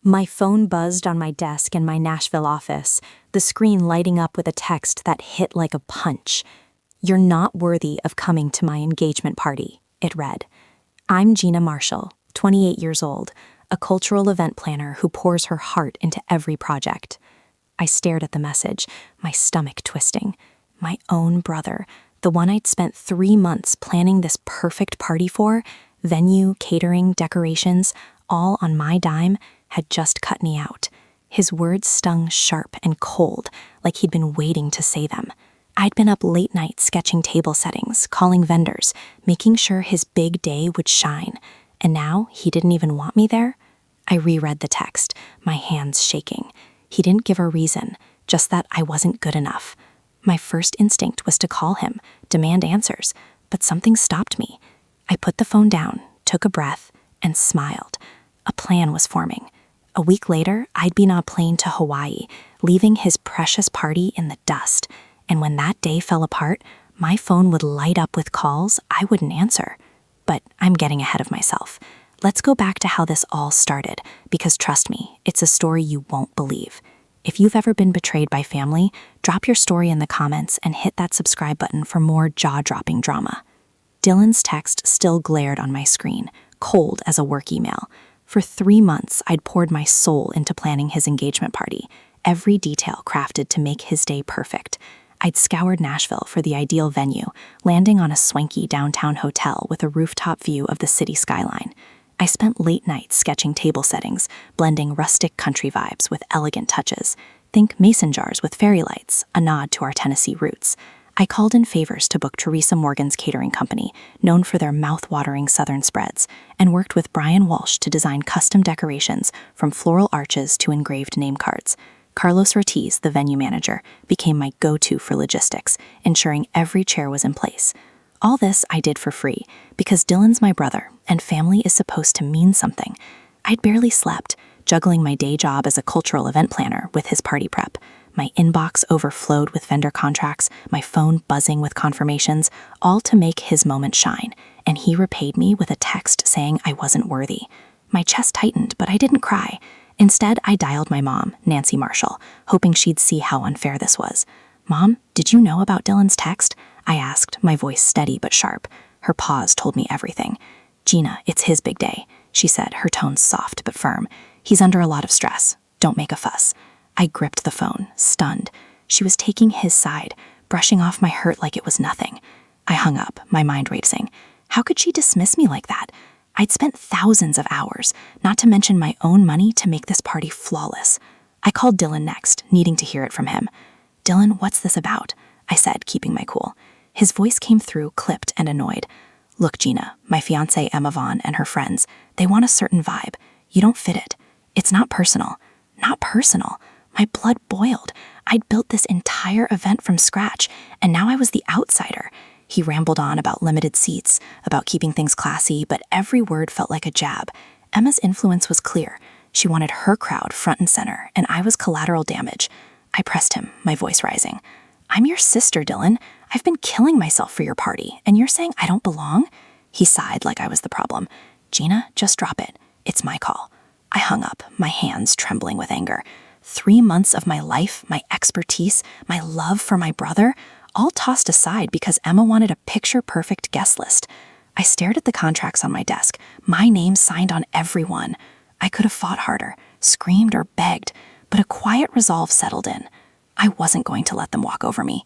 My phone buzzed on my desk in my Nashville office, the screen lighting up with a text that hit like a punch. "You're not worthy of coming to my engagement party," it read. I'm Gina Marshall, 28 years old, a cultural event planner who pours her heart into every project. I stared at the message, my stomach twisting. My own brother, the one I'd spent 3 months planning this perfect party for, venue, catering, decorations, all on my dime, had just cut me out. His words stung sharp and cold, like he'd been waiting to say them. I'd been up late nights sketching table settings, calling vendors, making sure his big day would shine. And now he didn't even want me there? I reread the text, my hands shaking. He didn't give a reason, just that I wasn't good enough. My first instinct was to call him, demand answers, but something stopped me. I put the phone down, took a breath, and smiled. A plan was forming. A week later, I'd been on a plane to Hawaii, leaving his precious party in the dust. And when that day fell apart, my phone would light up with calls I wouldn't answer. But I'm getting ahead of myself. Let's go back to how this all started, because trust me, it's a story you won't believe. If you've ever been betrayed by family, drop your story in the comments and hit that subscribe button for more jaw-dropping drama. Dylan's text still glared on my screen, cold as a work email. For 3 months, I'd poured my soul into planning his engagement party, every detail crafted to make his day perfect. I'd scoured Nashville for the ideal venue, landing on a swanky downtown hotel with a rooftop view of the city skyline. I spent late nights sketching table settings, blending rustic country vibes with elegant touches. Think mason jars with fairy lights, a nod to our Tennessee roots. I called in favors to book Teresa Morgan's catering company, known for their mouth-watering southern spreads, and worked with Brian Walsh to design custom decorations from floral arches to engraved name cards. Carlos Ortiz, the venue manager, became my go-to for logistics, ensuring every chair was in place. All this I did for free, because Dylan's my brother, and family is supposed to mean something. I'd barely slept, juggling my day job as a cultural event planner with his party prep. My inbox overflowed with vendor contracts, my phone buzzing with confirmations, all to make his moment shine, and he repaid me with a text saying I wasn't worthy. My chest tightened, but I didn't cry. Instead, I dialed my mom, Nancy Marshall, hoping she'd see how unfair this was. "Mom, did you know about Dylan's text?" I asked, my voice steady but sharp. Her pause told me everything. "Gina, it's his big day," she said, her tone soft but firm. "He's under a lot of stress. Don't make a fuss." I gripped the phone, stunned. She was taking his side, brushing off my hurt like it was nothing. I hung up, my mind racing. How could she dismiss me like that? I'd spent thousands of hours, not to mention my own money, to make this party flawless. I called Dylan next, needing to hear it from him. "Dylan, what's this about?" I said, keeping my cool. His voice came through, clipped and annoyed. "Look, Gina, my fiancée Emma Vaughn and her friends, they want a certain vibe. You don't fit it. It's not personal." Not personal. My blood boiled. I'd built this entire event from scratch, and now I was the outsider. He rambled on about limited seats, about keeping things classy, but every word felt like a jab. Emma's influence was clear. She wanted her crowd front and center, and I was collateral damage. I pressed him, my voice rising. "I'm your sister, Dylan. I've been killing myself for your party, and you're saying I don't belong?" He sighed like I was the problem. "Gina, just drop it. It's my call." I hung up, my hands trembling with anger. 3 months of my life, my expertise, my love for my brother, all tossed aside because Emma wanted a picture-perfect guest list. I stared at the contracts on my desk, my name signed on every one. I could have fought harder, screamed or begged, but a quiet resolve settled in. I wasn't going to let them walk over me.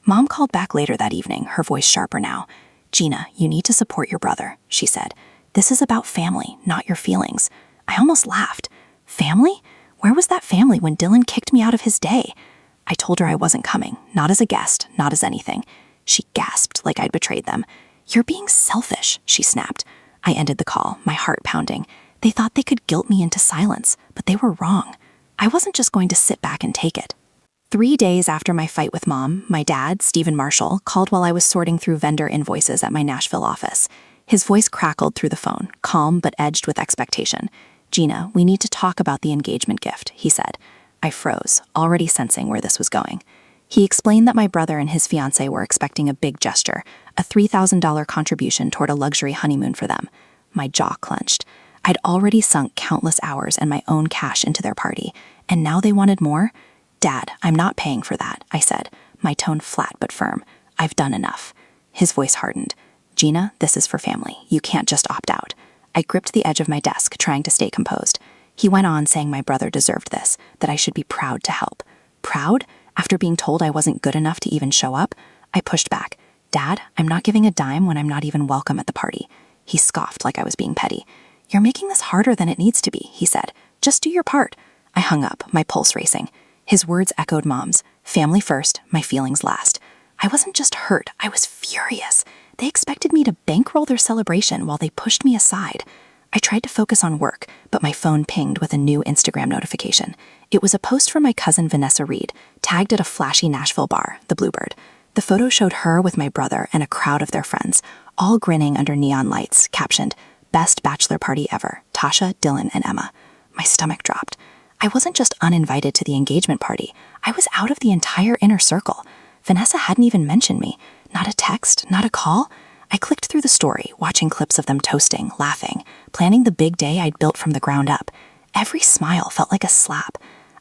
Mom called back later that evening, her voice sharper now. "Gina, you need to support your brother," she said. "This is about family, not your feelings." I almost laughed. Family? Where was that family when Dylan kicked me out of his day? I told her I wasn't coming, not as a guest, not as anything. She gasped like I'd betrayed them. "You're being selfish," she snapped. I ended the call, my heart pounding. They thought they could guilt me into silence, but they were wrong. I wasn't just going to sit back and take it. 3 days after my fight with Mom, my dad, Stephen Marshall, called while I was sorting through vendor invoices at my Nashville office. His voice crackled through the phone, calm but edged with expectation. "Gina, we need to talk about the engagement gift," he said. I froze, already sensing where this was going. He explained that my brother and his fiancée were expecting a big gesture, a $3,000 contribution toward a luxury honeymoon for them. My jaw clenched. I'd already sunk countless hours and my own cash into their party, and now they wanted more? Dad, I'm not paying for that, I said, my tone flat but firm. I've done enough. His voice hardened. Gina, this is for family. You can't just opt out. I gripped the edge of my desk, trying to stay composed. He went on saying my brother deserved this, that I should be proud to help. Proud? After being told I wasn't good enough to even show up? I pushed back. Dad, I'm not giving a dime when I'm not even welcome at the party. He scoffed like I was being petty. You're making this harder than it needs to be, he said. Just do your part. I hung up, my pulse racing. His words echoed Mom's. Family first, my feelings last. I wasn't just hurt, I was furious. They expected me to bankroll their celebration while they pushed me aside. I tried to focus on work, but my phone pinged with a new Instagram notification. It was a post from my cousin Vanessa Reed, tagged at a flashy Nashville bar, the Bluebird. The photo showed her with my brother and a crowd of their friends, all grinning under neon lights, captioned, "Best bachelor party ever, Tasha, Dylan, and Emma." My stomach dropped. I wasn't just uninvited to the engagement party. I was out of the entire inner circle. Vanessa hadn't even mentioned me. Not a text, not a call. I clicked through the story, watching clips of them toasting, laughing, planning the big day I'd built from the ground up. Every smile felt like a slap.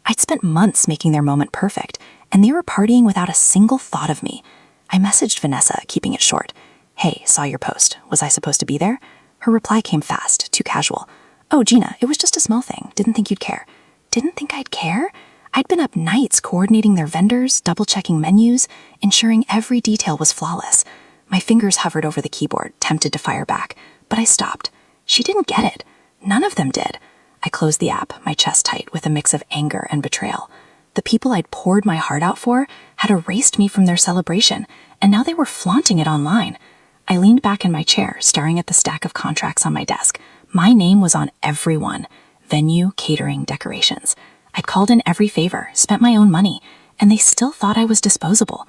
I'd spent months making their moment perfect, and they were partying without a single thought of me. I messaged Vanessa, keeping it short. Hey, saw your post. Was I supposed to be there? Her reply came fast, too casual. Oh, Gina, it was just a small thing. Didn't think you'd care. Didn't think I'd care? I'd been up nights coordinating their vendors, double-checking menus, ensuring every detail was flawless. My fingers hovered over the keyboard, tempted to fire back, but I stopped. She didn't get it. None of them did. I closed the app, my chest tight, with a mix of anger and betrayal. The people I'd poured my heart out for had erased me from their celebration, and now they were flaunting it online. I leaned back in my chair, staring at the stack of contracts on my desk. My name was on every one. Venue, catering, decorations. I'd called in every favor, spent my own money, and they still thought I was disposable.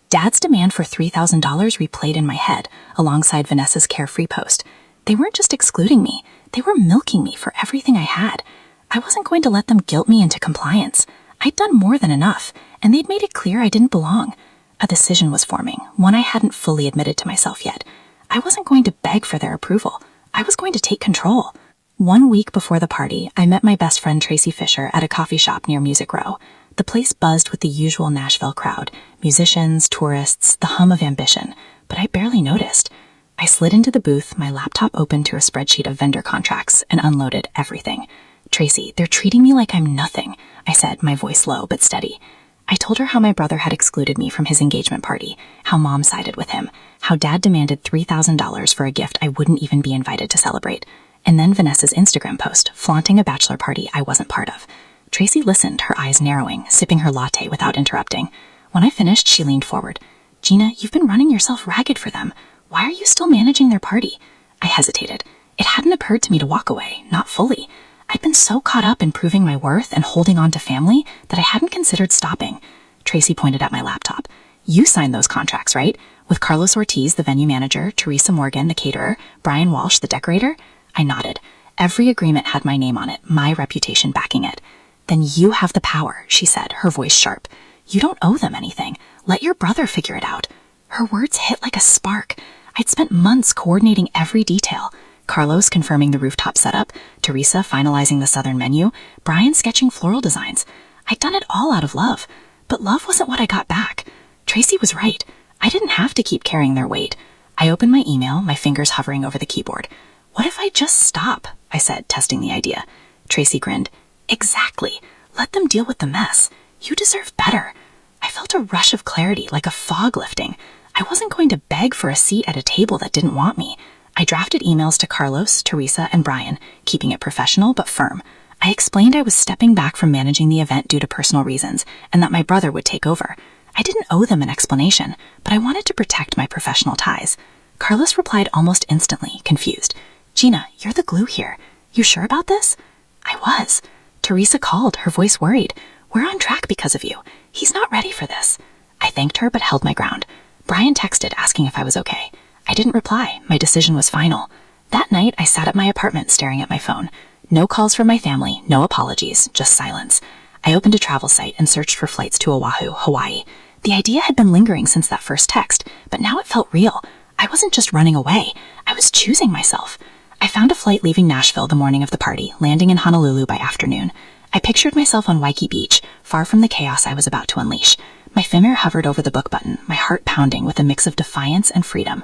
Dad's demand for $3,000 replayed in my head, alongside Vanessa's carefree post. They weren't just excluding me, they were milking me for everything I had. I wasn't going to let them guilt me into compliance. I'd done more than enough, and they'd made it clear I didn't belong. A decision was forming, one I hadn't fully admitted to myself yet. I wasn't going to beg for their approval. I was going to take control. 1 week before the party, I met my best friend Tracy Fisher at a coffee shop near Music Row. The place buzzed with the usual Nashville crowd, musicians, tourists, the hum of ambition, but I barely noticed. I slid into the booth, my laptop open to a spreadsheet of vendor contracts, and unloaded everything. Tracy, they're treating me like I'm nothing, I said, my voice low but steady. I told her how my brother had excluded me from his engagement party, how Mom sided with him, how Dad demanded $3,000 for a gift I wouldn't even be invited to celebrate, and then Vanessa's Instagram post, flaunting a bachelor party I wasn't part of. Tracy listened, her eyes narrowing, sipping her latte without interrupting. When I finished, she leaned forward. Gina, you've been running yourself ragged for them. Why are you still managing their party? I hesitated. It hadn't occurred to me to walk away, not fully. I'd been so caught up in proving my worth and holding on to family that I hadn't considered stopping. Tracy pointed at my laptop. You signed those contracts, right? With Carlos Ortiz, the venue manager, Teresa Morgan, the caterer, Brian Walsh, the decorator? I nodded. Every agreement had my name on it, my reputation backing it. Then you have the power, she said, her voice sharp. You don't owe them anything. Let your brother figure it out. Her words hit like a spark. I'd spent months coordinating every detail. Carlos confirming the rooftop setup, Teresa finalizing the southern menu, Brian sketching floral designs. I'd done it all out of love. But love wasn't what I got back. Tracy was right. I didn't have to keep carrying their weight. I opened my email, my fingers hovering over the keyboard. What if I just stop? I said, testing the idea. Tracy grinned. Exactly. Let them deal with the mess. You deserve better. I felt a rush of clarity, like a fog lifting. I wasn't going to beg for a seat at a table that didn't want me. I drafted emails to Carlos, Teresa, and Brian, keeping it professional but firm. I explained I was stepping back from managing the event due to personal reasons, and that my brother would take over. I didn't owe them an explanation, but I wanted to protect my professional ties. Carlos replied almost instantly, confused. Gina, you're the glue here. You sure about this? I was. Teresa called, her voice worried. We're on track because of you. He's not ready for this. I thanked her but held my ground. Brian texted asking if I was okay. I didn't reply. My decision was final. That night, I sat at my apartment staring at my phone. No calls from my family, no apologies, just silence. I opened a travel site and searched for flights to Oahu, Hawaii. The idea had been lingering since that first text, but now it felt real. I wasn't just running away. I was choosing myself. I found a flight leaving Nashville the morning of the party, landing in Honolulu by afternoon. I pictured myself on Waikiki Beach, far from the chaos I was about to unleash. My finger hovered over the book button, my heart pounding with a mix of defiance and freedom.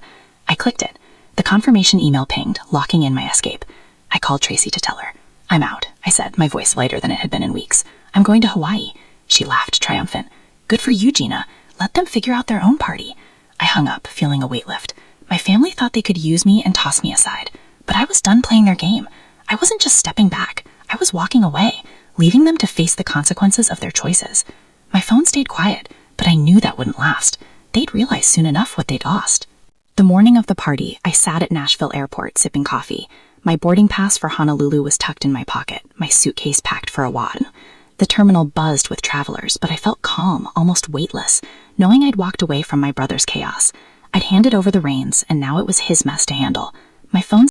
I clicked it. The confirmation email pinged, locking in my escape. I called Tracy to tell her. "I'm out," I said, my voice lighter than it had been in weeks. "I'm going to Hawaii." She laughed, triumphant. "Good for you, Gina. Let them figure out their own party." I hung up, feeling a weight lift. My family thought they could use me and toss me aside. But I was done playing their game. I wasn't just stepping back. I was walking away, leaving them to face the consequences of their choices. My phone stayed quiet, but I knew that wouldn't last. They'd realize soon enough what they'd lost. The morning of the party, I sat at Nashville Airport sipping coffee. My boarding pass for Honolulu was tucked in my pocket, my suitcase packed for a wad. The terminal buzzed with travelers, but I felt calm, almost weightless, knowing I'd walked away from my brother's chaos. I'd handed over the reins, and now it was his mess to handle. My phone